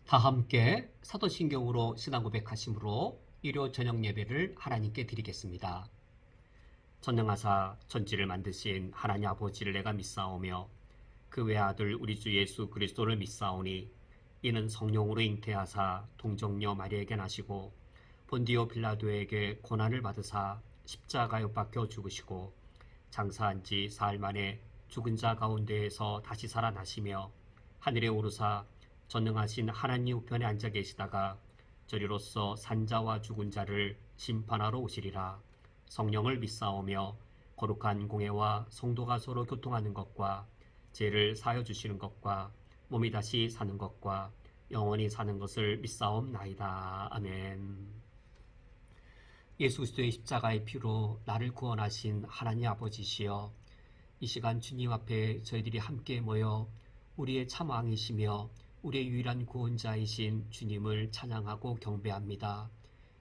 다 함께 사도신경으로 신앙 고백하심으로 일요 저녁 예배를 하나님께 드리겠습니다. 전능하사 천지를 만드신 하나님 아버지를 내가 믿사오며 그 외아들 우리 주 예수 그리스도를 믿사오니 이는 성령으로 잉태하사 동정녀 마리아에게 나시고 본디오 빌라도에게 고난을 받으사 십자가에 못 박혀 죽으시고 장사한 지 사흘 만에 죽은 자 가운데에서 다시 살아나시며 하늘에 오르사 전능하신 하나님 우편에 앉아 계시다가 저리로서 산자와 죽은 자를 심판하러 오시리라. 성령을 믿사오며 거룩한 공회와 성도가 서로 교통하는 것과 죄를 사하여 주시는 것과 몸이 다시 사는 것과 영원히 사는 것을 믿사옵나이다. 아멘. 예수 그리스도의 십자가의 피로 나를 구원하신 하나님 아버지시여, 이 시간 주님 앞에 저희들이 함께 모여 우리의 참 왕이시며 우리의 유일한 구원자이신 주님을 찬양하고 경배합니다.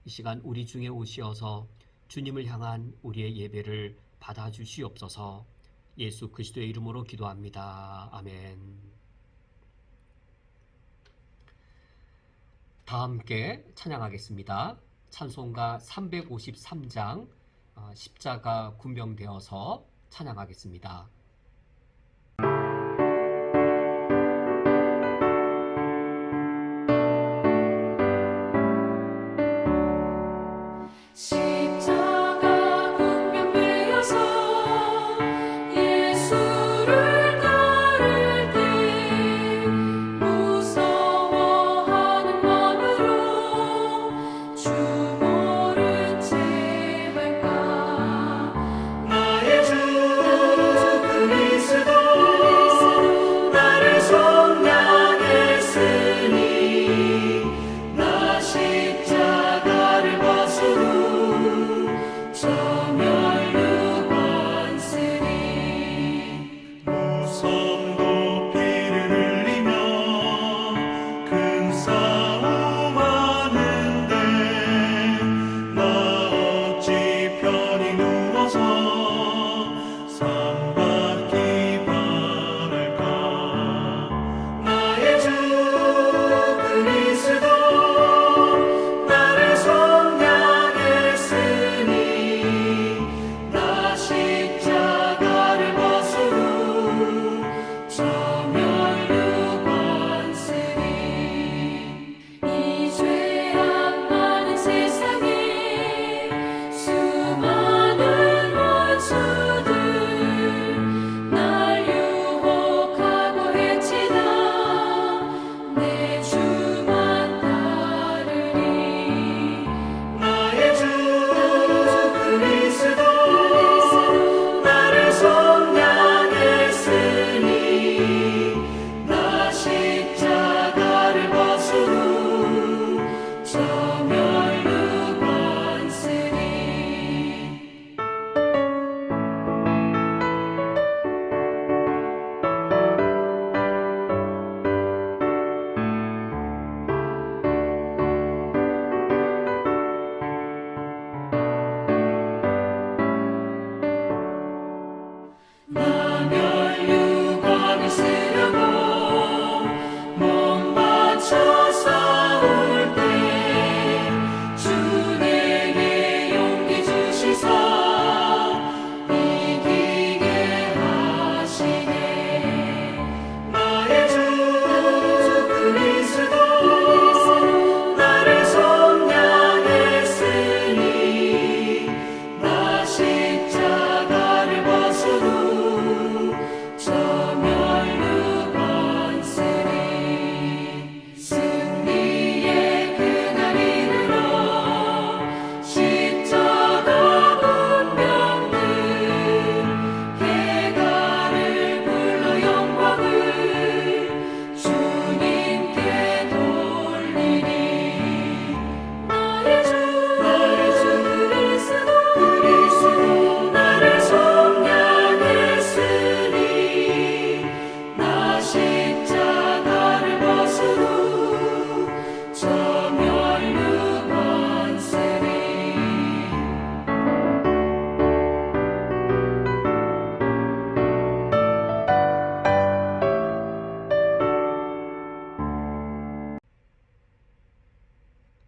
이 시간 우리 중에 오시어서 주님을 향한 우리의 예배를 받아주시옵소서. 예수 그리스도의 이름으로 기도합니다. 아멘. 다 함께 찬양하겠습니다. 찬송가 353장 십자가 군병되어서 찬양하겠습니다. 나의 주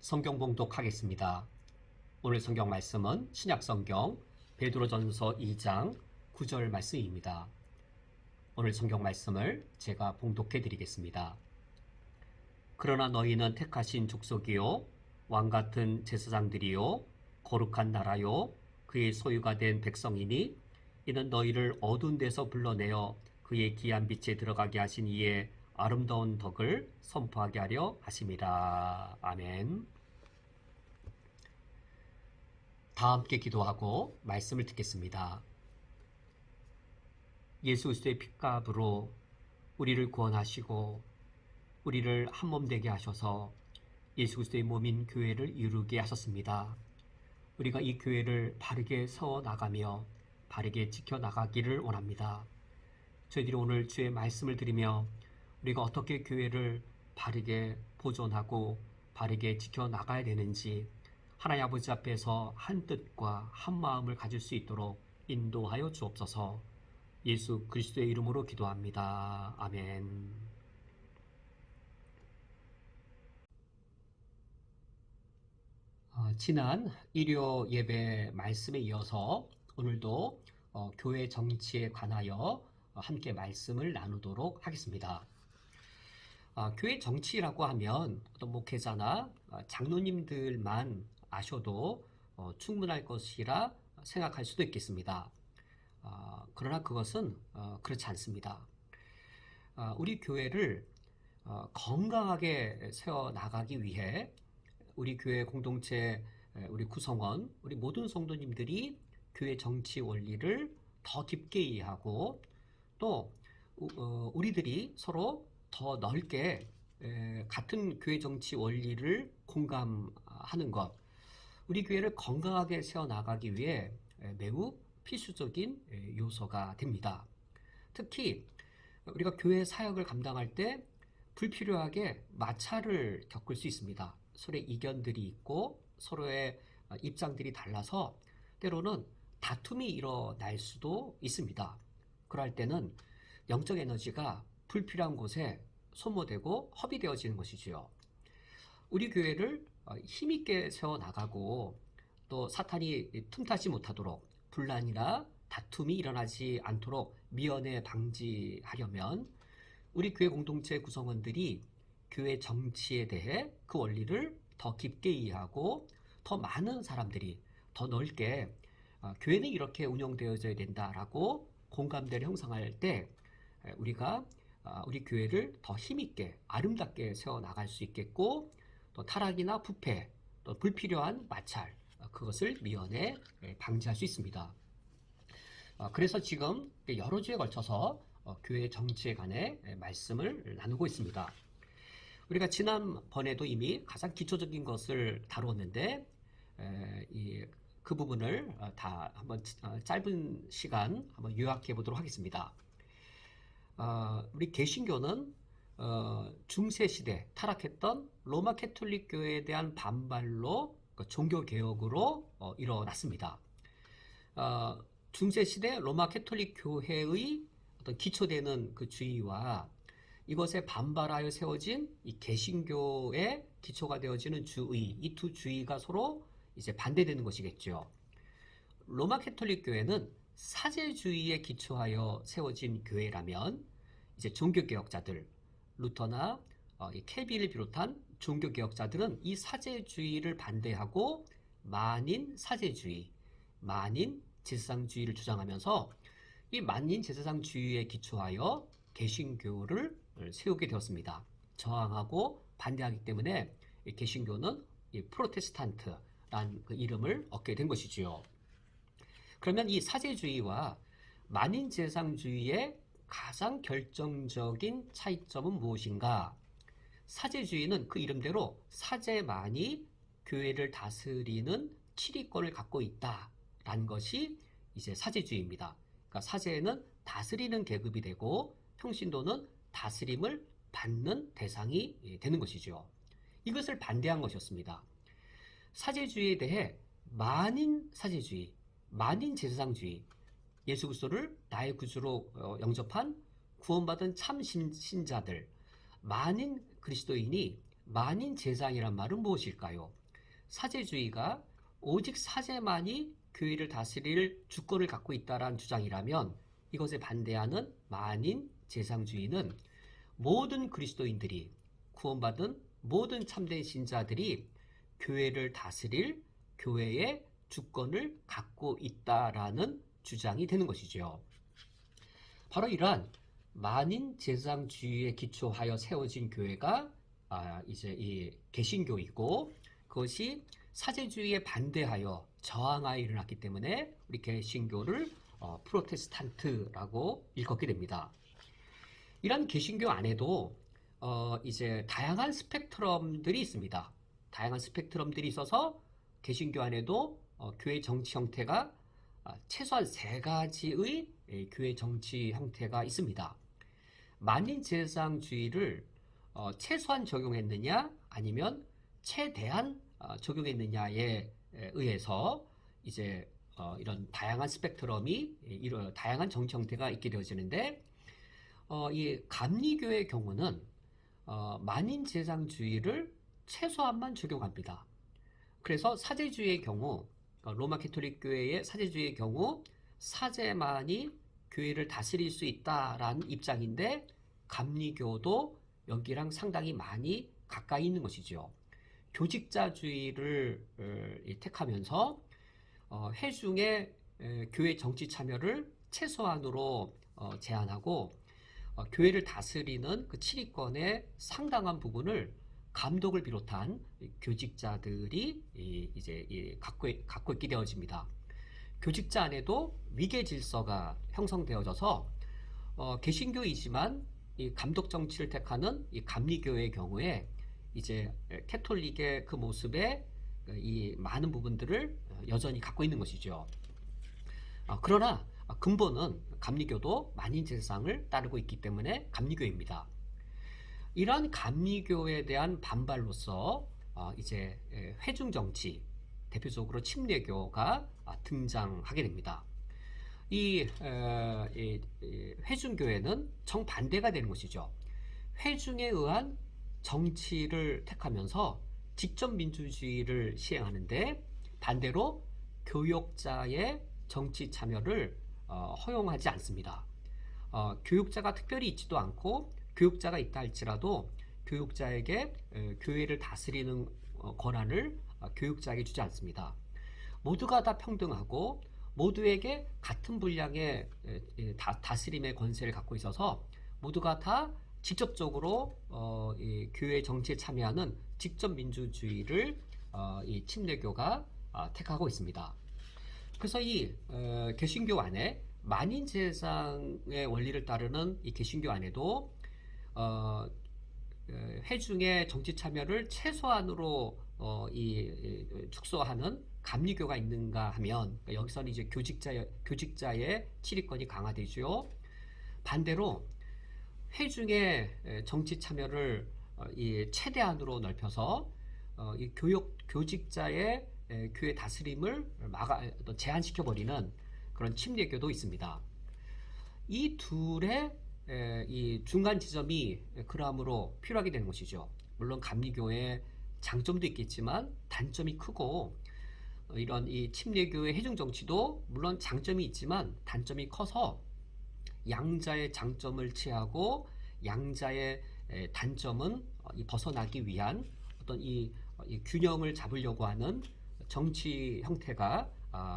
성경 봉독하겠습니다. 오늘 성경 말씀은 신약성경 베드로전서 2장 9절 말씀입니다. 오늘 성경 말씀을 제가 봉독해 드리겠습니다. 그러나 너희는 택하신 족속이요 왕같은 제사장들이요 거룩한 나라요 그의 소유가 된 백성이니 이는 너희를 어두운 데서 불러내어 그의 귀한 빛에 들어가게 하신 이의 아름다운 덕을 선포하게 하려 하심이라. 아멘. 다 함께 기도하고 말씀을 듣겠습니다. 예수 그리스도의 핏값으로 우리를 구원하시고 우리를 한 몸 되게 하셔서 예수 그리스도의 몸인 교회를 이루게 하셨습니다. 우리가 이 교회를 바르게 세워나가며 바르게 지켜나가기를 원합니다. 저희들이 오늘 주의 말씀을 들으며 우리가 어떻게 교회를 바르게 보존하고 바르게 지켜나가야 되는지 하나님 아버지 앞에서 한 뜻과 한 마음을 가질 수 있도록 인도하여 주옵소서. 예수 그리스도의 이름으로 기도합니다. 아멘. 지난 일요 예배 말씀에 이어서 오늘도 교회 정치에 관하여 함께 말씀을 나누도록 하겠습니다. 교회 정치라고 하면 어떤 목회자나 장로님들만 아셔도 충분할 것이라 생각할 수도 있겠습니다. 그러나 그것은 그렇지 않습니다. 우리 교회를 건강하게 세워나가기 위해 우리 교회 공동체, 우리 구성원, 우리 모든 성도님들이 교회 정치 원리를 더 깊게 이해하고 또 우리들이 서로 더 넓게 같은 교회 정치 원리를 공감하는 것, 우리 교회를 건강하게 세워나가기 위해 매우 필수적인 요소가 됩니다. 특히 우리가 교회 사역을 감당할 때 불필요하게 마찰을 겪을 수 있습니다. 서로의 이견들이 있고 서로의 입장들이 달라서 때로는 다툼이 일어날 수도 있습니다. 그럴 때는 영적 에너지가 불필요한 곳에 소모되고 허비되어지는 것이지요. 우리 교회를 힘있게 세워나가고 또 사탄이 틈타지 못하도록 분란이나 다툼이 일어나지 않도록 미연에 방지하려면 우리 교회 공동체 구성원들이 교회 정치에 대해 그 원리를 더 깊게 이해하고 더 많은 사람들이 더 넓게 교회는 이렇게 운영되어져야 된다라고 공감대를 형성할 때 우리가 우리 교회를 더 힘있게 아름답게 세워나갈 수 있겠고 또 타락이나 부패 또 불필요한 마찰 그것을 미연에 방지할 수 있습니다. 그래서 지금 여러 주에 걸쳐서 교회 정치에 관해 말씀을 나누고 있습니다. 우리가 지난번에도 이미 가장 기초적인 것을 다루었는데 그 부분을 다 한번 짧은 시간 한번 요약해 보도록 하겠습니다. 우리 개신교는 중세 시대 타락했던 로마 캐톨릭 교회에 대한 반발로 종교 개혁으로 일어났습니다. 중세 시대 로마 캐톨릭 교회의 어떤 기초되는 그 주의와 이것에 반발하여 세워진 이 개신교의 기초가 되어지는 주의, 이 두 주의가 서로 이제 반대되는 것이겠죠. 로마 캐톨릭 교회는 사제주의에 기초하여 세워진 교회라면 이제 종교개혁자들, 루터나 켈빈을 비롯한 종교개혁자들은 이 사제주의를 반대하고 만인 사제주의, 만인 제사장주의를 주장하면서 이 만인 제사장주의에 기초하여 개신교를 세우게 되었습니다. 저항하고 반대하기 때문에 개신교는 프로테스탄트란 그 이름을 얻게 된 것이지요. 그러면 이 사제주의와 만인 제사장주의의 가장 결정적인 차이점은 무엇인가? 사제주의는 그 이름대로 사제만이 교회를 다스리는 치리권을 갖고 있다라는 것이 이제 사제주의입니다. 그러니까 사제는 다스리는 계급이 되고 평신도는 다스림을 받는 대상이 되는 것이죠. 이것을 반대한 것이었습니다. 사제주의에 대해 만인 사제주의, 만인 제사장주의, 예수 그리스도를 나의 구주로 영접한 구원받은 참 신자들, 만인 그리스도인이 만인제상이란 말은 무엇일까요? 사제주의가 오직 사제만이 교회를 다스릴 주권을 갖고 있다는 주장이라면 이것에 반대하는 만인제상주의는 모든 그리스도인들이 구원받은 모든 참된 신자들이 교회를 다스릴 교회의 주권을 갖고 있다라는 주장이 되는 것이죠. 바로 이러한 만인제상주의에 기초하여 세워진 교회가 이제 이 개신교이고, 그것이 사제주의에 반대하여 저항하여 일어났기 때문에 우리 개신교를 프로테스탄트라고 일컫게 됩니다. 이런 개신교 안에도 이제 다양한 스펙트럼들이 있습니다. 다양한 스펙트럼들이 있어서 개신교 안에도 교회 정치 형태가 최소한 세 가지의 교회 정치 형태가 있습니다. 만인제상주의를 최소한 적용했느냐 아니면 최대한 적용했느냐에 의해서 이제 이런 다양한 스펙트럼이 이런 다양한 정치 형태가 있게 되어지는데, 이 감리교의 경우는 만인제상주의를 최소한만 적용합니다. 그래서 사제주의의 경우, 로마 캐톨릭 교회의 사제주의의 경우 사제만이 교회를 다스릴 수 있다라는 입장인데, 감리교도 여기랑 상당히 많이 가까이 있는 것이죠. 교직자주의를 택하면서 회중의 교회 정치 참여를 최소한으로 제한하고, 교회를 다스리는 그 치리권의 상당한 부분을 감독을 비롯한 교직자들이 이제 갖고 있게 되어집니다. 교직자 안에도 위계 질서가 형성되어져서 개신교이지만 이 감독 정치를 택하는 이 감리교의 경우에 이제 캐톨릭의 그 모습에 이 많은 부분들을 여전히 갖고 있는 것이죠. 그러나 근본은 감리교도 만인제상을 따르고 있기 때문에 감리교입니다. 이러한 감리교에 대한 반발로서 이제 회중정치, 대표적으로 침례교가 등장하게 됩니다. 이 회중교회는 정반대가 되는 것이죠. 회중에 의한 정치를 택하면서 직접민주주의를 시행하는데, 반대로 교역자의 정치 참여를 허용하지 않습니다. 교육자가 특별히 있지도 않고, 교육자가 있다 할지라도 교육자에게 교회를 다스리는 권한을 교육자에게 주지 않습니다. 모두가 다 평등하고 모두에게 같은 분량의 다스림의 권세를 갖고 있어서 모두가 다 직접적으로 이 교회 정치에 참여하는 직접 민주주의를 이 침례교가 택하고 있습니다. 그래서 이 개신교 안에 만인제상의 원리를 따르는 이 개신교 안에도 회중의 정치 참여를 최소한으로 축소하는 감리교가 있는가 하면, 여기서는 이제 교직자의 치리권이 강화되죠. 반대로 회중의 정치 참여를 최대한으로 넓혀서 이 교직자의 교회 다스림을 제한시켜 버리는 그런 침례교도 있습니다. 이 둘의 이 중간 지점이 그러므로 필요하게 되는 것이죠. 물론 감리교의 장점도 있겠지만 단점이 크고, 이런 이 침례교의 회중 정치도 물론 장점이 있지만 단점이 커서 양자의 장점을 취하고 양자의 단점은 벗어나기 위한 어떤 이 균형을 잡으려고 하는 정치 형태가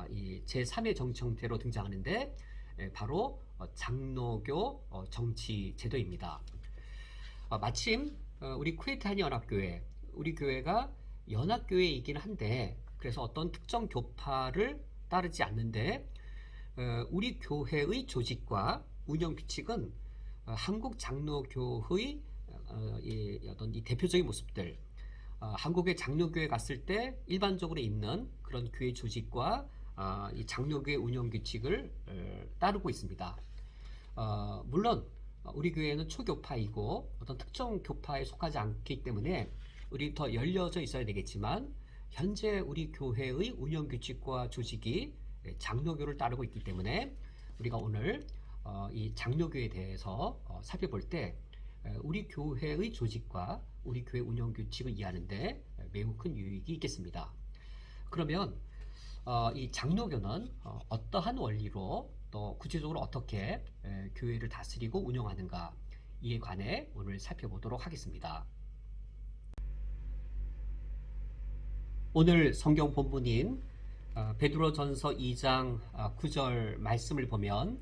이 제3의 정치 형태로 등장하는데, 바로 장로교 정치 제도입니다. 마침 우리 쿠에타니 연합교회, 우리 교회가 연합교회이긴 한데, 그래서 어떤 특정 교파를 따르지 않는데, 우리 교회의 조직과 운영 규칙은 한국 장로교의 어떤 이 대표적인 모습들, 한국의 장로교회 갔을 때 일반적으로 있는 그런 교회 조직과 이 장로교회 운영 규칙을 따르고 있습니다. 물론 우리 교회는 초교파이고 어떤 특정 교파에 속하지 않기 때문에 우리 더 열려져 있어야 되겠지만, 현재 우리 교회의 운영 규칙과 조직이 장로교를 따르고 있기 때문에 우리가 오늘 이 장로교에 대해서 살펴볼 때 우리 교회의 조직과 우리 교회 운영 규칙을 이해하는데 매우 큰 유익이 있겠습니다. 그러면 이 장로교는 어떠한 원리로 또 구체적으로 어떻게 교회를 다스리고 운영하는가 이에 관해 오늘 살펴보도록 하겠습니다. 오늘 성경 본문인 베드로전서 2장 9절 말씀을 보면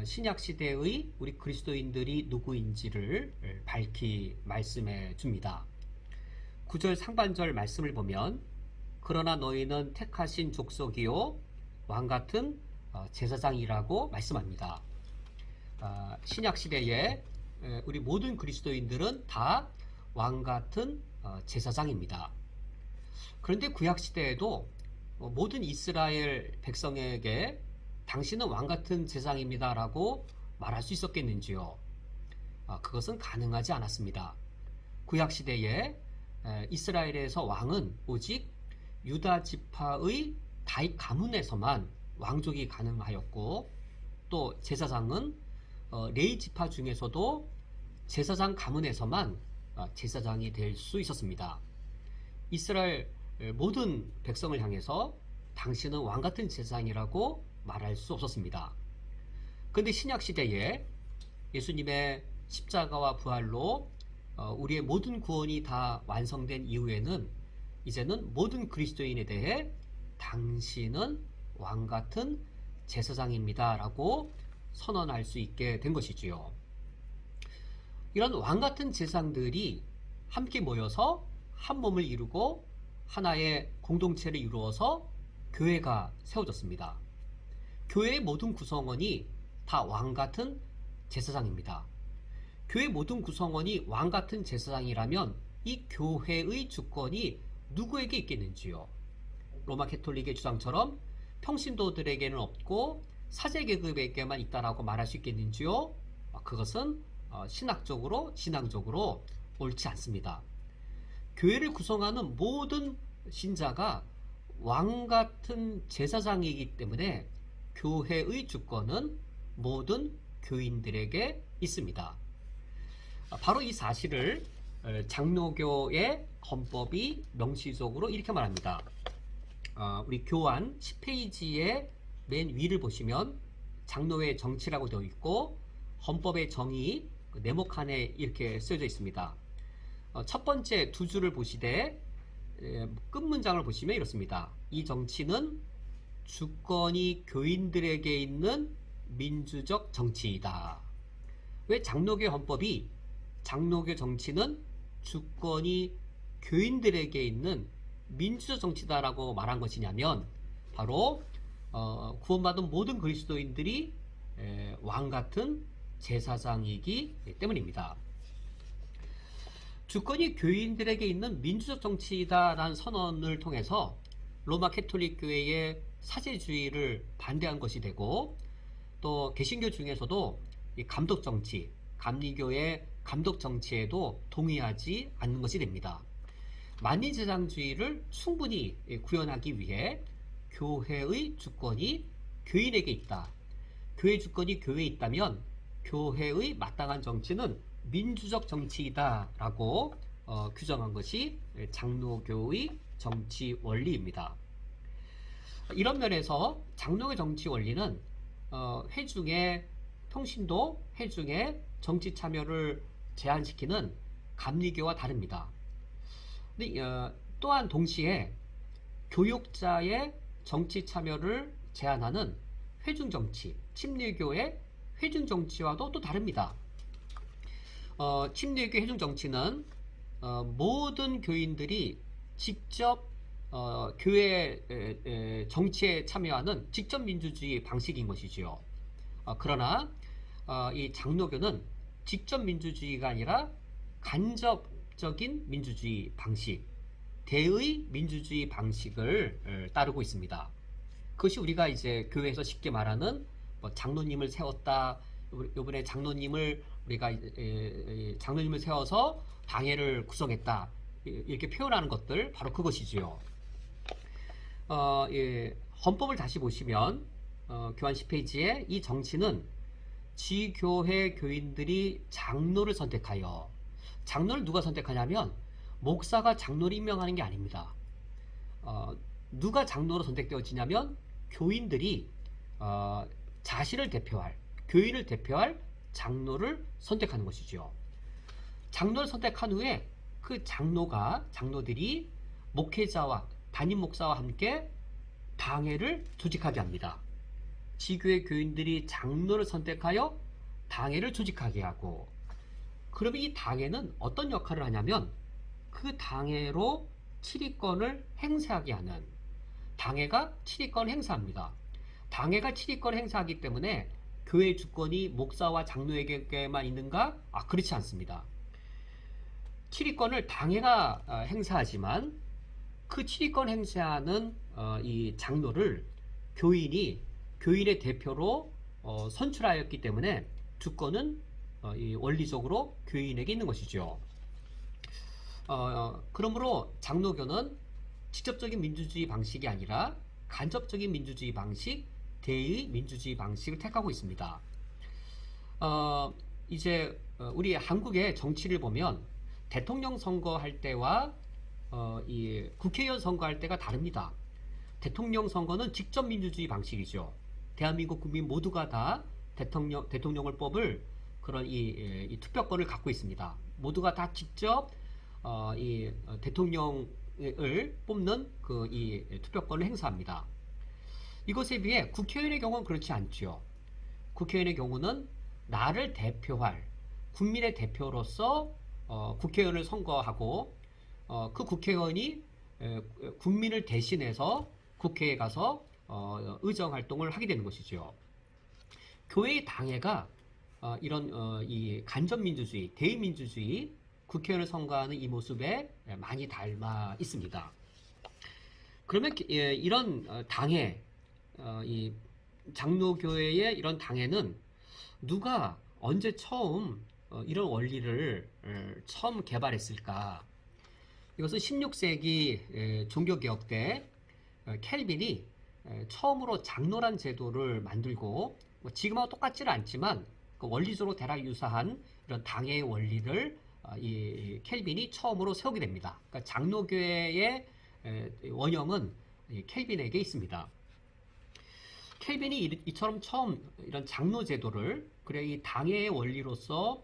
신약시대의 우리 그리스도인들이 누구인지를 밝히 말씀해 줍니다. 9절 상반절 말씀을 보면 그러나 너희는 택하신 족속이요 왕같은 제사장이라고 말씀합니다. 신약시대에 우리 모든 그리스도인들은 다 왕같은 제사장입니다. 그런데 구약시대에도 모든 이스라엘 백성에게 당신은 왕같은 제사장입니다 라고 말할 수 있었겠는지요? 그것은 가능하지 않았습니다. 구약시대에 이스라엘에서 왕은 오직 유다 지파의 다윗 가문에서만 왕족이 가능하였고, 또 제사장은 레위 지파 중에서도 제사장 가문에서만 제사장이 될 수 있었습니다. 이스라엘 모든 백성을 향해서 당신은 왕같은 제사장이라고 말할 수 없었습니다. 그런데 신약시대에 예수님의 십자가와 부활로 우리의 모든 구원이 다 완성된 이후에는 이제는 모든 그리스도인에 대해 당신은 왕같은 제사장입니다 라고 선언할 수 있게 된 것이지요. 이런 왕같은 제사장들이 함께 모여서 한 몸을 이루고 하나의 공동체를 이루어서 교회가 세워졌습니다. 교회의 모든 구성원이 다 왕같은 제사장입니다. 교회 모든 구성원이 왕같은 제사장이라면 이 교회의 주권이 누구에게 있겠는지요? 로마 캐톨릭의 주장처럼 평신도들에게는 없고 사제계급에게만 있다라고 말할 수 있겠는지요? 그것은 신학적으로 신앙적으로 옳지 않습니다. 교회를 구성하는 모든 신자가 왕같은 제사장이기 때문에 교회의 주권은 모든 교인들에게 있습니다. 바로 이 사실을 장로교의 헌법이 명시적으로 이렇게 말합니다. 우리 교환 10페이지의 맨 위를 보시면 장로의 정치라고 되어 있고 헌법의 정의 네모 칸에 이렇게 쓰여져 있습니다. 첫 번째 두 줄을 보시되 끝 문장을 보시면 이렇습니다. 이 정치는 주권이 교인들에게 있는 민주적 정치이다. 왜 장로교 헌법이 장로교 정치는 주권이 교인들에게 있는 민주적 정치다라고 말한 것이냐면 바로 구원받은 모든 그리스도인들이 왕같은 제사장이기 때문입니다. 주권이 교인들에게 있는 민주적 정치이다라는 선언을 통해서 로마 캐톨릭 교회의 사제주의를 반대한 것이 되고, 또 개신교 중에서도 이 감독 정치, 감리교의 감독 정치에도 동의하지 않는 것이 됩니다. 만민제장주의를 충분히 구현하기 위해 교회의 주권이 교인에게 있다. 교회 주권이 교회에 있다면 교회의 마땅한 정치는 민주적 정치이다 라고 규정한 것이 장로교의 정치 원리입니다. 이런 면에서 장로교 정치 원리는 회중의 평신도, 회중의 정치 참여를 제한시키는 감리교와 다릅니다. 근데, 또한 동시에 교육자의 정치 참여를 제한하는 회중정치, 침례교의 회중정치와도 또 다릅니다. 침례교 회중정치는 모든 교인들이 직접 교회 정치에 참여하는 직접 민주주의 방식인 것이지요. 그러나 이 장로교는 직접 민주주의가 아니라 간접적인 민주주의 방식, 대의 민주주의 방식을 따르고 있습니다. 그것이 우리가 이제 교회에서 쉽게 말하는 장로님을 세웠다, 이번에 장로님을 우리가 장로님을 세워서 당회를 구성했다, 이렇게 표현하는 것들, 바로 그것이지요. 헌법을 다시 보시면 교환 10페이지에 이 정치는 지교회 교인들이 장로를 선택하여, 장로를 누가 선택하냐면 목사가 장로를 임명하는 게 아닙니다. 누가 장로로 선택되어지냐면 교인들이 자신을 대표할, 교인을 대표할 장로를 선택하는 것이죠. 장로를 선택한 후에 그 장로들이 목회자와 담임 목사와 함께 당회를 조직하게 합니다. 지교회 교인들이 장로를 선택하여 당회를 조직하게 하고, 그러면 이 당회는 어떤 역할을 하냐면 그 당회로 치리권을 행사하게 하는, 당회가 치리권을 행사합니다. 당회가 치리권을 행사하기 때문에 교회 주권이 목사와 장로에게만 있는가? 그렇지 않습니다. 치리권을 당회가 행사하지만 그 치리권 행사하는 이 장로를 교인의 대표로 선출하였기 때문에 주권은 원리적으로 교인에게 있는 것이죠. 그러므로 장로교는 직접적인 민주주의 방식이 아니라 간접적인 민주주의 방식, 대의 민주주의 방식을 택하고 있습니다. 이제 우리 한국의 정치를 보면 대통령 선거할 때와 이 국회의원 선거할 때가 다릅니다. 대통령 선거는 직접 민주주의 방식이죠. 대한민국 국민 모두가 다 대통령을 뽑을 그런 이 투표권을 갖고 있습니다. 모두가 다 직접 이 대통령을 뽑는 그 이 투표권을 행사합니다. 이것에 비해 국회의원의 경우는 그렇지 않죠. 국회의원의 경우는 나를 대표할 국민의 대표로서 국회의원을 선거하고 그 국회의원이 국민을 대신해서 국회에 가서 의정활동을 하게 되는 것이죠. 교회의 당회가 이런 이 간접민주주의, 대의민주주의, 국회의원을 선거하는 이 모습에 많이 닮아 있습니다. 그러면 이런 당회, 이 장로교회의 이런 당회는 누가 언제 처음 이런 원리를 처음 개발했을까? 이것은 16세기 종교개혁 때 켈빈이 처음으로 장로란 제도를 만들고, 지금하고 똑같지는 않지만 그 원리적으로 대략 유사한 이런 당회의 원리를 이 켈빈이 처음으로 세우게 됩니다. 그러니까 장로교회의 원형은 켈빈에게 있습니다. 켈빈이 이처럼 처음 이런 장로 제도를, 그래 이 당회의 원리로서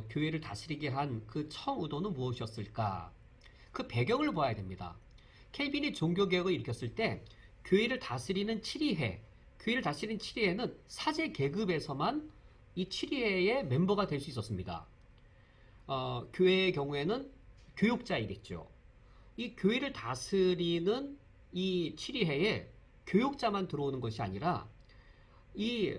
교회를 다스리게 한 그 처음 의도는 무엇이었을까? 그 배경을 봐야 됩니다. 켈빈이 종교개혁을 일으켰을 때 교회를 다스리는 치리회는 사제 계급에서만 이 치리회의 멤버가 될 수 있었습니다. 교회의 경우에는 교육자이겠죠. 이 교회를 다스리는 이 치리회에 교육자만 들어오는 것이 아니라 이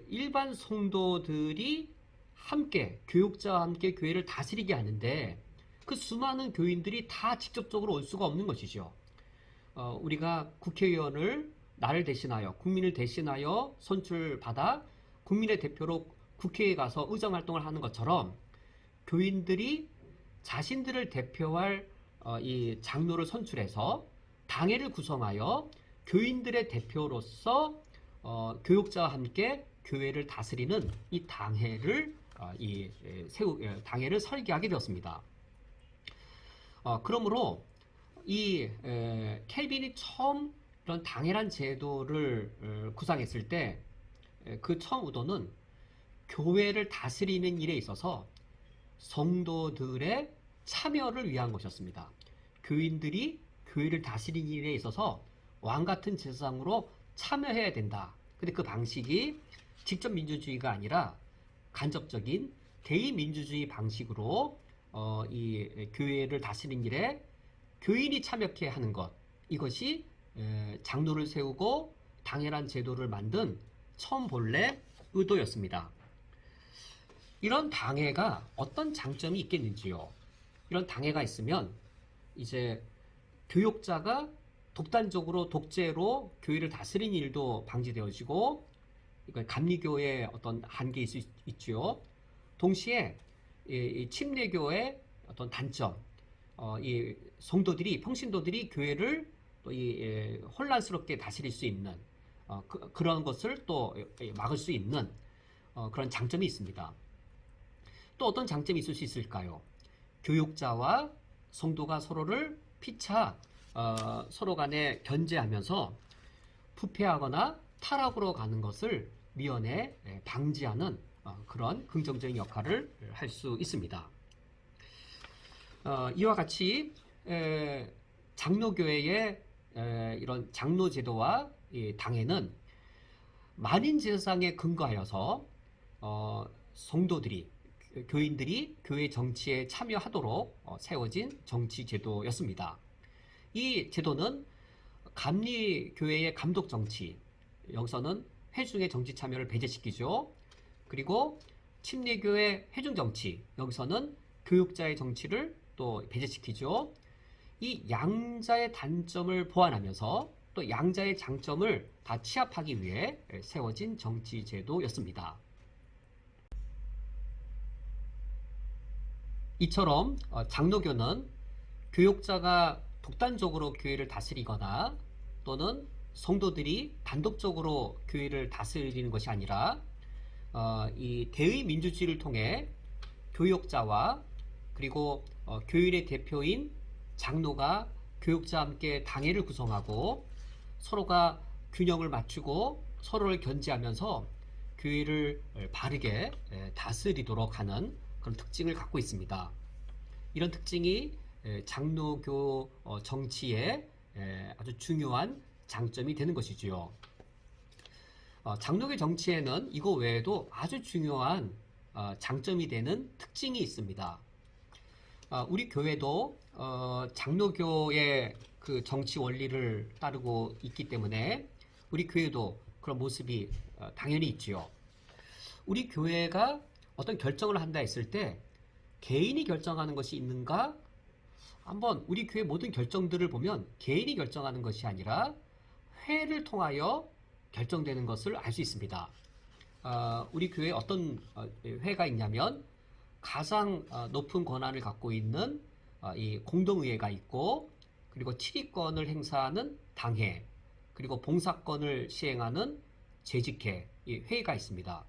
일반 성도들이 함께, 교육자와 함께 교회를 다스리게 하는데, 그 수많은 교인들이 다 직접적으로 올 수가 없는 것이죠. 우리가 국회의원을 나를 대신하여, 국민을 대신하여 선출받아 국민의 대표로 국회에 가서 의정활동을 하는 것처럼 교인들이 자신들을 대표할 이 장로를 선출해서 당회를 구성하여 교인들의 대표로서 교육자와 함께 교회를 다스리는 이 당회를 당회를 설계하게 되었습니다. 그러므로 이 켈빈이 처음 이런 당회란 제도를 구상했을 때 그 처음 의도는 교회를 다스리는 일에 있어서 성도들의 참여를 위한 것이었습니다. 교인들이 교회를 다스리는 일에 있어서 왕 같은 제사장으로 참여해야 된다. 근데 그 방식이 직접 민주주의가 아니라 간접적인 대의민주주의 방식으로 이 교회를 다스리는 일에 교인이 참여케 하는 것, 이것이 장로를 세우고 당회란 제도를 만든 처음 본래 의도였습니다. 이런 당회가 어떤 장점이 있겠는지요? 이런 당회가 있으면 이제 교육자가 독단적으로 독재로 교회를 다스리는 일도 방지되어지고, 이건 감리교의 어떤 한계일 수 있죠. 동시에 이 침례교의 어떤 단점, 이 성도들이, 평신도들이 교회를 또 이 혼란스럽게 다스릴 수 있는 그런 것을 또 막을 수 있는 그런 장점이 있습니다. 또 어떤 장점이 있을 수 있을까요? 교육자와 성도가 서로를 피차 서로 간에 견제하면서 부패하거나 타락으로 가는 것을 미연에 방지하는 그런 긍정적인 역할을 할 수 있습니다. 이와 같이 장로교회의 이런 장로제도와 당회는 만인제사상에 근거하여서 성도들이 교인들이 교회 정치에 참여하도록 세워진 정치제도였습니다. 이 제도는 감리교회의 감독정치, 여기서는 회중의 정치 참여를 배제시키죠. 그리고 침례교회 회중정치, 여기서는 교육자의 정치를 또 배제시키죠. 이 양자의 단점을 보완하면서 또 양자의 장점을 다 취합하기 위해 세워진 정치제도였습니다. 이처럼 장로교는 교육자가 독단적으로 교회를 다스리거나 또는 성도들이 단독적으로 교회를 다스리는 것이 아니라 이 대의 민주주의를 통해 교육자와 그리고 교인의 대표인 장로가 교육자와 함께 당회를 구성하고 서로가 균형을 맞추고 서로를 견제하면서 교회를 바르게 다스리도록 하는 그런 특징을 갖고 있습니다. 이런 특징이 장로교 정치의 아주 중요한 장점이 되는 것이지요. 장로교 정치에는 이거 외에도 아주 중요한 장점이 되는 특징이 있습니다. 우리 교회도 장로교의 그 정치 원리를 따르고 있기 때문에 우리 교회도 그런 모습이 당연히 있지요. 우리 교회가 어떤 결정을 한다 했을 때 개인이 결정하는 것이 있는가? 한번 우리 교회 모든 결정들을 보면 개인이 결정하는 것이 아니라 회를 통하여 결정되는 것을 알 수 있습니다. 우리 교회에 어떤 회가 있냐면 가장 높은 권한을 갖고 있는 이 공동의회가 있고, 그리고 치리권을 행사하는 당회, 그리고 봉사권을 시행하는 재직회, 이 회의가 있습니다.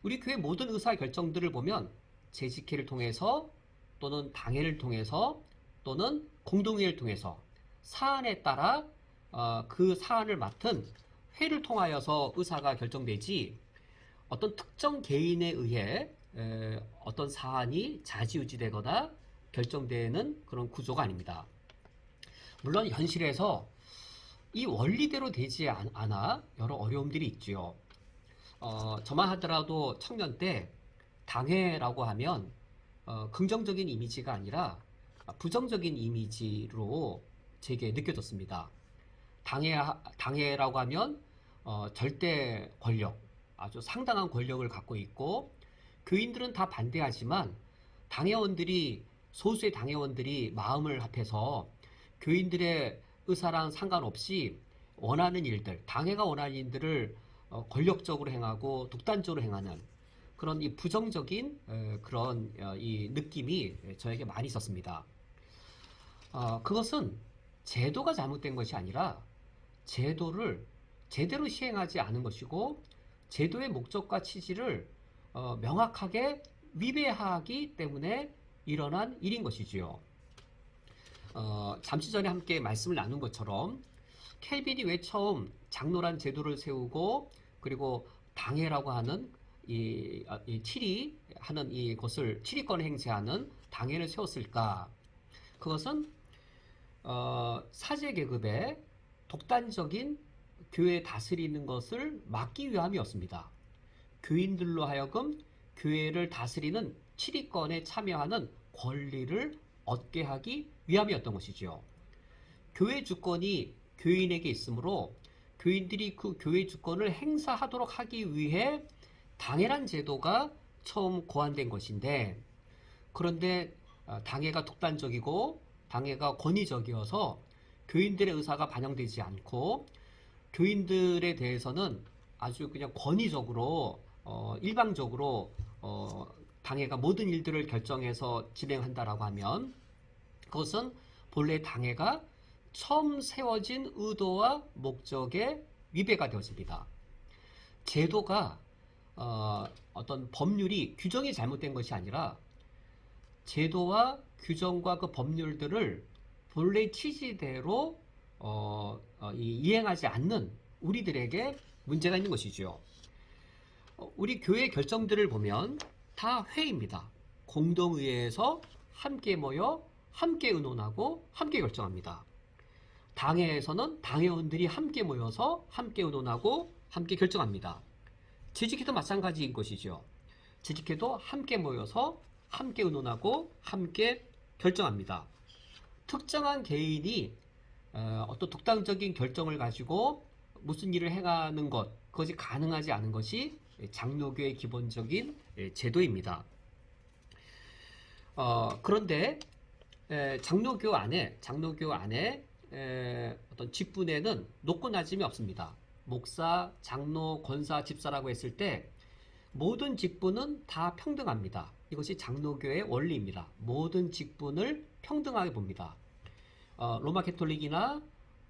우리 교회 모든 의사 결정들을 보면 재직회를 통해서 또는 당회를 통해서 또는 공동회의를 통해서 사안에 따라 그 사안을 맡은 회를 통하여서 의사가 결정되지, 어떤 특정 개인에 의해 어떤 사안이 좌지우지되거나 결정되는 그런 구조가 아닙니다. 물론 현실에서 이 원리대로 되지 않아 여러 어려움들이 있지요. 저만 하더라도 청년 때 당회라고 하면 긍정적인 이미지가 아니라 부정적인 이미지로 제게 느껴졌습니다. 당회라고 하면 절대 권력, 아주 상당한 권력을 갖고 있고, 교인들은 다 반대하지만 소수의 당회원들이 마음을 합해서 교인들의 의사랑 상관없이 원하는 일들, 당회가 원하는 일들을 권력적으로 행하고 독단적으로 행하는 그런 이 부정적인 그런 이 느낌이 저에게 많이 있었습니다. 그것은 제도가 잘못된 것이 아니라 제도를 제대로 시행하지 않은 것이고, 제도의 목적과 취지를 명확하게 위배하기 때문에 일어난 일인 것이지요. 잠시 전에 함께 말씀을 나눈 것처럼 켈빈이 왜 처음 장로란 제도를 세우고, 그리고 당회라고 하는 이 치리하는 이것을 치리권을 행사하는 당회를 세웠을까? 그것은 사제 계급의 독단적인 교회 다스리는 것을 막기 위함이었습니다. 교인들로 하여금 교회를 다스리는 치리권에 참여하는 권리를 얻게 하기 위함이었던 것이죠. 교회 주권이 교인에게 있으므로 교인들이 그 교회 주권을 행사하도록 하기 위해 당회란 제도가 처음 고안된 것인데, 그런데 당회가 독단적이고 당회가 권위적이어서 교인들의 의사가 반영되지 않고, 교인들에 대해서는 아주 그냥 권위적으로 일방적으로 당회가 모든 일들을 결정해서 진행한다라고 하면, 그것은 본래 당회가 처음 세워진 의도와 목적에 위배가 되어집니다. 제도가 어떤 법률이 규정이 잘못된 것이 아니라 제도와 규정과 그 법률들을 본래 취지대로 이행하지 않는 우리들에게 문제가 있는 것이죠. 우리 교회 결정들을 보면 다 회의입니다. 공동의회에서 함께 모여 함께 의논하고 함께 결정합니다. 당회에서는 당회원들이 함께 모여서 함께 의논하고 함께 결정합니다. 재직회도 마찬가지인 것이죠. 재직회도 함께 모여서 함께 의논하고 함께 결정합니다. 특정한 개인이 어떤 독단적인 결정을 가지고 무슨 일을 행하는 것, 그것이 가능하지 않은 것이 장로교의 기본적인 제도입니다. 그런데 장로교 안에 어떤 직분에는 높고 낮음이 없습니다. 목사, 장로, 권사, 집사라고 했을 때 모든 직분은 다 평등합니다. 이것이 장로교의 원리입니다. 모든 직분을 평등하게 봅니다. 로마 캐톨릭이나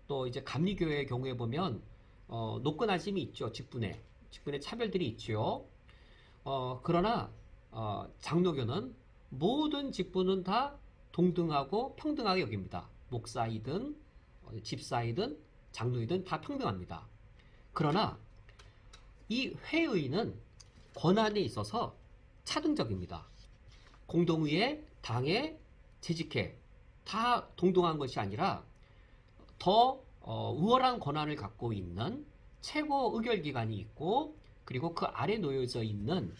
또 이제 감리교회의 경우에 보면 높고 낮음이 있죠. 직분에 차별들이 있죠. 그러나 장로교는 모든 직분은 다 동등하고 평등하게 여깁니다. 목사이든 집사이든 장로이든 다 평등합니다. 그러나 이 회의는 권한에 있어서 차등적입니다. 공동의회, 당회, 재직회 다 동등한 것이 아니라 더 우월한 권한을 갖고 있는 최고 의결기관이 있고 그리고 그 아래 놓여져 있는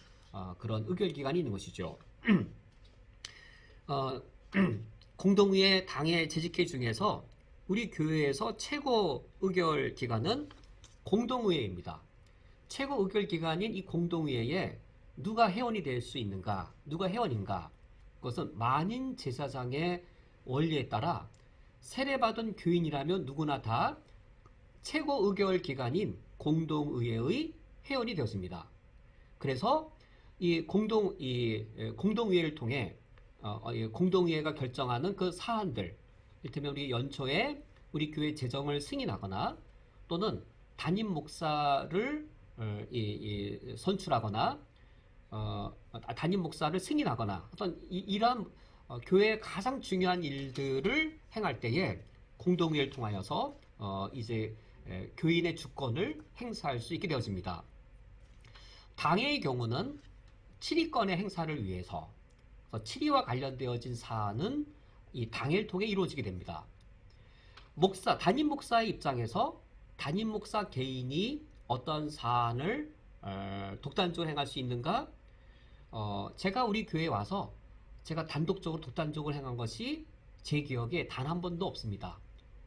그런 의결기관이 있는 것이죠. 공동의회, 당회, 재직회 중에서 우리 교회에서 최고 의결기관은 공동의회입니다. 최고 의결기관인 이 공동의회에 누가 회원이 될 수 있는가, 누가 회원인가, 그것은 만인 제사장의 원리에 따라 세례받은 교인이라면 누구나 다 최고 의결기관인 공동의회의 회원이 되었습니다. 그래서 이 공동의회를 통해 공동의회가 결정하는 그 사안들, 이를테면 우리 연초에 우리 교회 재정을 승인하거나 또는 담임 목사를 선출하거나 담임 목사를 승인하거나 어떤 이러한 교회의 가장 중요한 일들을 행할 때에 공동의회를 통하여서 이제 교인의 주권을 행사할 수 있게 되어집니다. 당회의 경우는 치리권의 행사를 위해서 치리와 관련되어진 사안은 이 당회를 통해 이루어지게 됩니다. 담임 목사의 입장에서 담임 목사 개인이 어떤 사안을 독단적으로 행할 수 있는가? 제가 우리 교회에 와서 제가 단독적으로 독단적으로 행한 것이 제 기억에 단 한 번도 없습니다.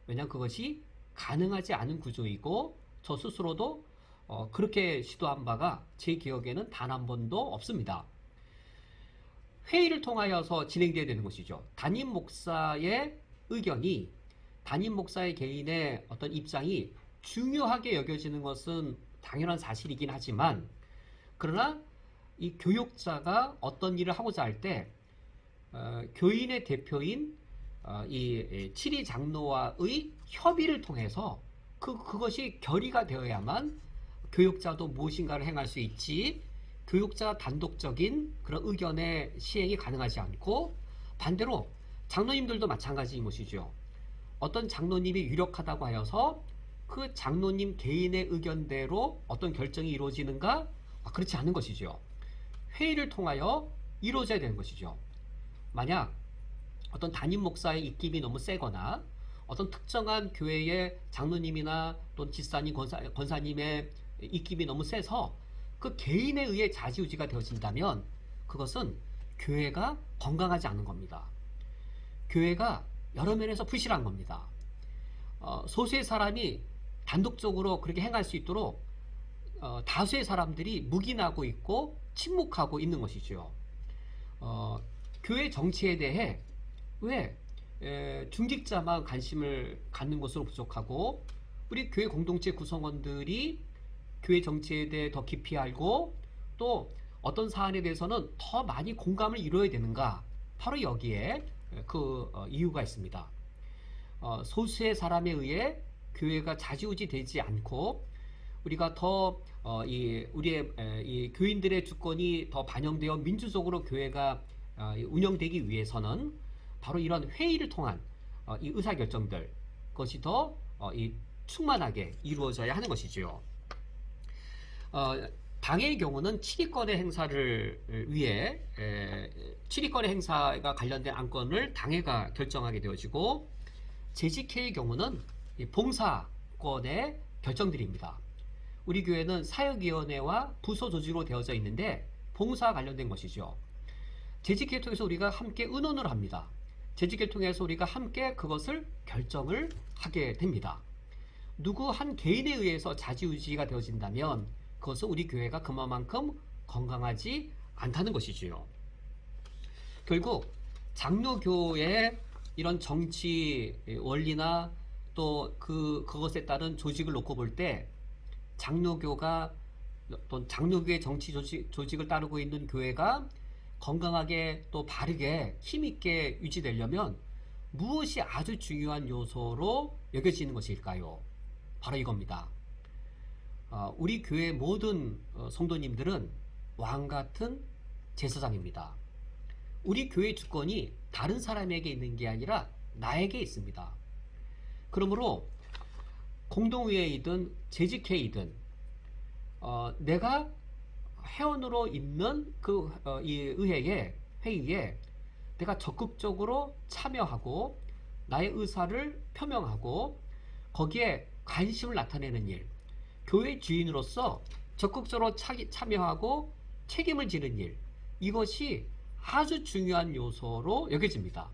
왜냐하면 그것이 가능하지 않은 구조이고 저 스스로도 그렇게 시도한 바가 제 기억에는 단 한 번도 없습니다. 회의를 통하여서 진행되어야 되는 것이죠. 담임 목사의 의견이 담임 목사의 개인의 어떤 입장이 중요하게 여겨지는 것은 당연한 사실이긴 하지만 그러나 이 교육자가 어떤 일을 하고자 할 때 교인의 대표인 이 치리 장로와의 협의를 통해서 그것이 결의가 되어야만 교육자도 무엇인가를 행할 수 있지 교육자 단독적인 그런 의견의 시행이 가능하지 않고 반대로 장로님들도 마찬가지인 것이죠. 어떤 장로님이 유력하다고 하여서 그 장로님 개인의 의견대로 어떤 결정이 이루어지는가? 그렇지 않은 것이죠. 회의를 통하여 이루어져야 되는 것이죠. 만약 어떤 담임 목사의 입김이 너무 세거나 어떤 특정한 교회의 장로님이나 또는 집사님, 권사님의 입김이 너무 세서 그 개인에 의해 좌지우지가 되어진다면 그것은 교회가 건강하지 않은 겁니다. 교회가 여러 면에서 부실한 겁니다. 소수의 사람이 단독적으로 그렇게 행할 수 있도록 다수의 사람들이 묵인하고 있고 침묵하고 있는 것이죠. 교회 정치에 대해 왜 중직자만 관심을 갖는 것으로 부족하고 우리 교회 공동체 구성원들이 교회 정치에 대해 더 깊이 알고 또 어떤 사안에 대해서는 더 많이 공감을 이루어야 되는가? 바로 여기에 그 이유가 있습니다. 소수의 사람에 의해 교회가 좌지우지 되지 않고 우리가 더 우리의 이 교인들의 주권이 더 반영되어 민주적으로 교회가 운영되기 위해서는 바로 이런 회의를 통한 이 의사결정들, 그것이 더 충만하게 이루어져야 하는 것이지요. 당의 경우는 7위권의 행사를 위해 7위권의 행사가 관련된 안건을 당회가 결정하게 되어지고, 재직회의 경우는 봉사권의 결정들입니다. 우리 교회는 사역위원회와 부서 조직으로 되어져 있는데 봉사와 관련된 것이죠. 재직회를 통해서 우리가 함께 의논을 합니다. 재직회를 통해서 우리가 함께 그것을 결정을 하게 됩니다. 누구 한 개인에 의해서 좌지우지가 되어진다면 그것은 우리 교회가 그만큼 건강하지 않다는 것이지요. 결국 장로교의 이런 정치 원리나 또 그것에 따른 조직을 놓고 볼 때, 장로교가 또 장로교의 정치 조직을 따르고 있는 교회가 건강하게 또 바르게 힘있게 유지되려면 무엇이 아주 중요한 요소로 여겨지는 것일까요? 바로 이겁니다. 우리 교회 모든 성도님들은 왕같은 제사장입니다. 우리 교회 주권이 다른 사람에게 있는 게 아니라 나에게 있습니다. 그러므로 공동의회이든 재직회의든 내가 회원으로 있는 이 회의에 내가 적극적으로 참여하고 나의 의사를 표명하고 거기에 관심을 나타내는 일, 교회 주인으로서 적극적으로 참여하고 책임을 지는 일, 이것이 아주 중요한 요소로 여겨집니다.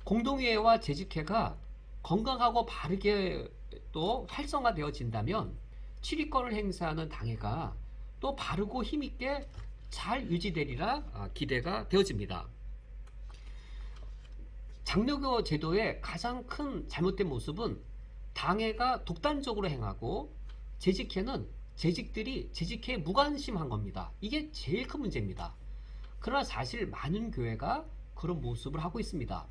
공동회와 재직회가 건강하고 바르게 또 활성화되어진다면 7위권을 행사하는 당회가 또 바르고 힘있게 잘 유지되리라 기대가 되어집니다. 장로교 제도의 가장 큰 잘못된 모습은 당회가 독단적으로 행하고 재직회는 재직회에 무관심한 겁니다. 이게 제일 큰 문제입니다. 그러나 사실 많은 교회가 그런 모습을 하고 있습니다.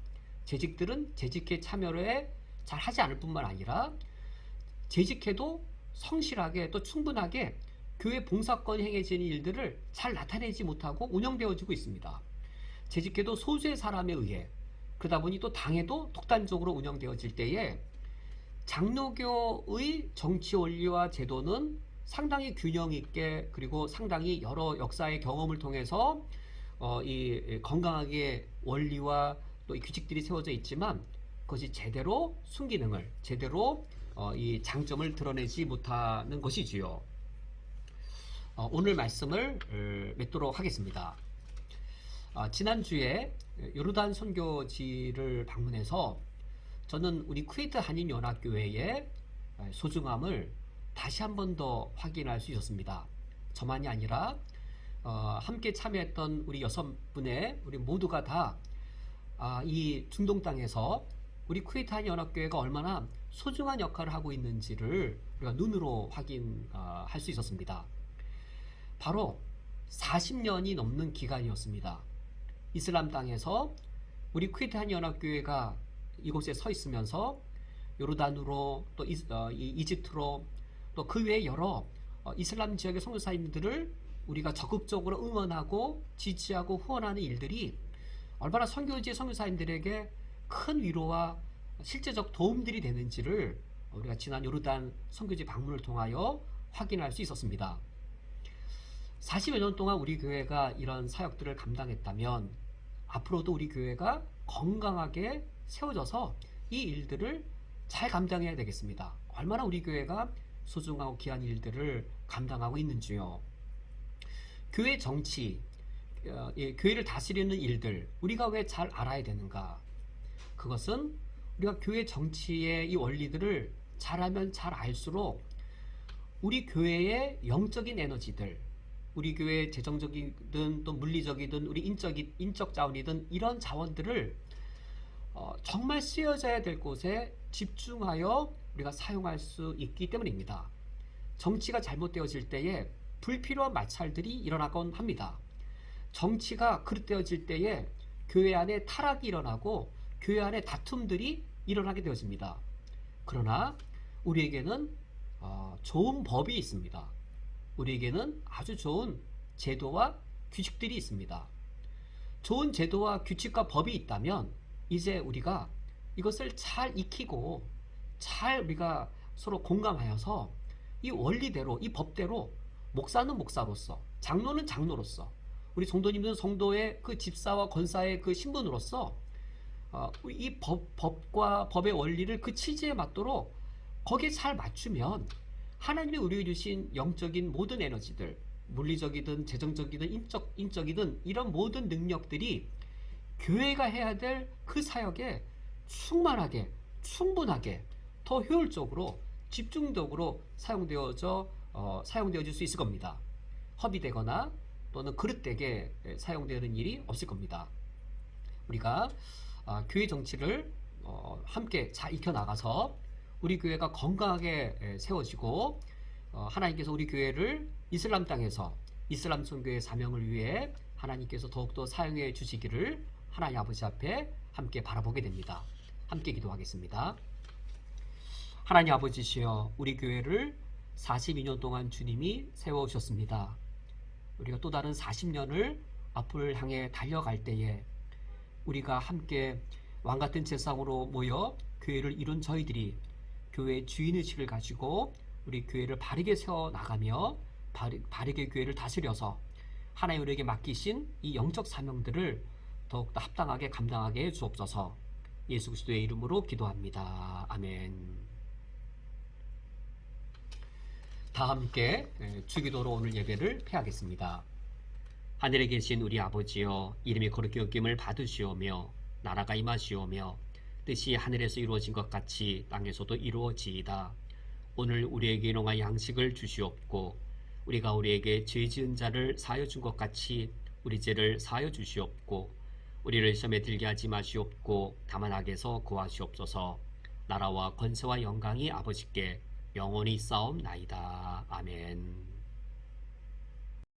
재직들은 재직회 참여를 잘 하지 않을 뿐만 아니라 재직회도 성실하게 또 충분하게 교회 봉사권이 행해지는 일들을 잘 나타내지 못하고 운영되어지고 있습니다. 재직회도 소수의 사람에 의해, 그러다 보니 또 당회도 독단적으로 운영되어질 때에 장로교의 정치 원리와 제도는 상당히 균형 있게, 그리고 상당히 여러 역사의 경험을 통해서 이 건강하게 원리와 또 이 규칙들이 세워져 있지만 그것이 제대로 순기능을, 제대로 이 장점을 드러내지 못하는 것이지요. 오늘 말씀을 맺도록 하겠습니다. 지난주에 요르단 선교지를 방문해서 저는 우리 쿠웨이트 한인연합교회의 소중함을 다시 한 번 더 확인할 수 있었습니다. 저만이 아니라 함께 참여했던 우리 6분의 우리 모두가 다 이 중동 땅에서 우리 쿠웨이트 한인연합교회가 얼마나 소중한 역할을 하고 있는지를 우리가 눈으로 확인할 수 있었습니다. 바로 40년이 넘는 기간이었습니다. 이슬람 땅에서 우리 쿠웨이트 한인연합교회가 이곳에 서 있으면서 요르단으로 또 이집트로 또 그 외에 여러 이슬람 지역의 선교사님들을 우리가 적극적으로 응원하고 지지하고 후원하는 일들이 얼마나 선교지의 선교사님들에게 큰 위로와 실제적 도움들이 되는지를 우리가 지난 요르단 선교지 방문을 통하여 확인할 수 있었습니다. 40여 년 동안 우리 교회가 이런 사역들을 감당했다면 앞으로도 우리 교회가 건강하게 세워져서 이 일들을 잘 감당해야 되겠습니다. 얼마나 우리 교회가 소중하고 귀한 일들을 감당하고 있는지요. 교회 정치, 교회를 다스리는 일들, 우리가 왜 잘 알아야 되는가? 그것은 우리가 교회 정치의 이 원리들을 잘하면 잘 알수록 우리 교회의 영적인 에너지들, 우리 교회의 재정적이든 또 물리적이든 우리 인적 자원이든 이런 자원들을 정말 쓰여져야 될 곳에 집중하여 우리가 사용할 수 있기 때문입니다. 정치가 잘못되어질 때에 불필요한 마찰들이 일어나곤 합니다. 정치가 그릇되어질 때에 교회 안에 타락이 일어나고 교회 안에 다툼들이 일어나게 되어집니다. 그러나 우리에게는 좋은 법이 있습니다. 우리에게는 아주 좋은 제도와 규칙들이 있습니다. 좋은 제도와 규칙과 법이 있다면 이제 우리가 이것을 잘 익히고 잘 우리가 서로 공감하여서 이 원리대로, 이 법대로 목사는 목사로서, 장로는 장로로서, 우리 성도님들은 성도의 그 집사와 권사의 그 신분으로서 이 법과 법의 원리를 그 취지에 맞도록 거기에 잘 맞추면 하나님이 우리에게 주신 영적인 모든 에너지들, 물리적이든 재정적이든 인적이든 이런 모든 능력들이 교회가 해야 될 그 사역에 충만하게, 충분하게, 더 효율적으로, 집중적으로 사용되어질 수 있을 겁니다. 허비되거나 또는 그릇되게 사용되는 일이 없을 겁니다. 우리가 교회 정치를 함께 잘 익혀나가서 우리 교회가 건강하게 세워지고 하나님께서 우리 교회를 이슬람 땅에서 이슬람 선교의 사명을 위해 하나님께서 더욱더 사용해 주시기를 하나님 아버지 앞에 함께 바라보게 됩니다. 함께 기도하겠습니다. 하나님 아버지시여, 우리 교회를 42년 동안 주님이 세워오셨습니다. 우리가 또 다른 40년을 앞을 향해 달려갈 때에 우리가 함께 왕같은 제사장으로 모여 교회를 이룬 저희들이 교회의 주인의식을 가지고 우리 교회를 바르게 세워나가며 바르게 교회를 다스려서 하나님 우리에게 맡기신 이 영적 사명들을 더욱더 합당하게 감당하게 해 주옵소서. 예수 그리스도의 이름으로 기도합니다. 아멘. 다 함께 주기도로 오늘 예배를 폐하겠습니다. 하늘에 계신 우리 아버지여, 이름이 거룩히 여김을 받으시오며 나라가 임하시오며 뜻이 하늘에서 이루어진 것 같이 땅에서도 이루어지이다. 오늘 우리에게 일용할 양식을 주시옵고 우리가 우리에게 죄 지은 자를 사하여 준 것 같이 우리 죄를 사하여 주시옵고 우리를 시험에 들게 하지 마시옵고 다만 악에서 구하시옵소서. 나라와 권세와 영광이 아버지께 영원히 있사옵나이다. 아멘.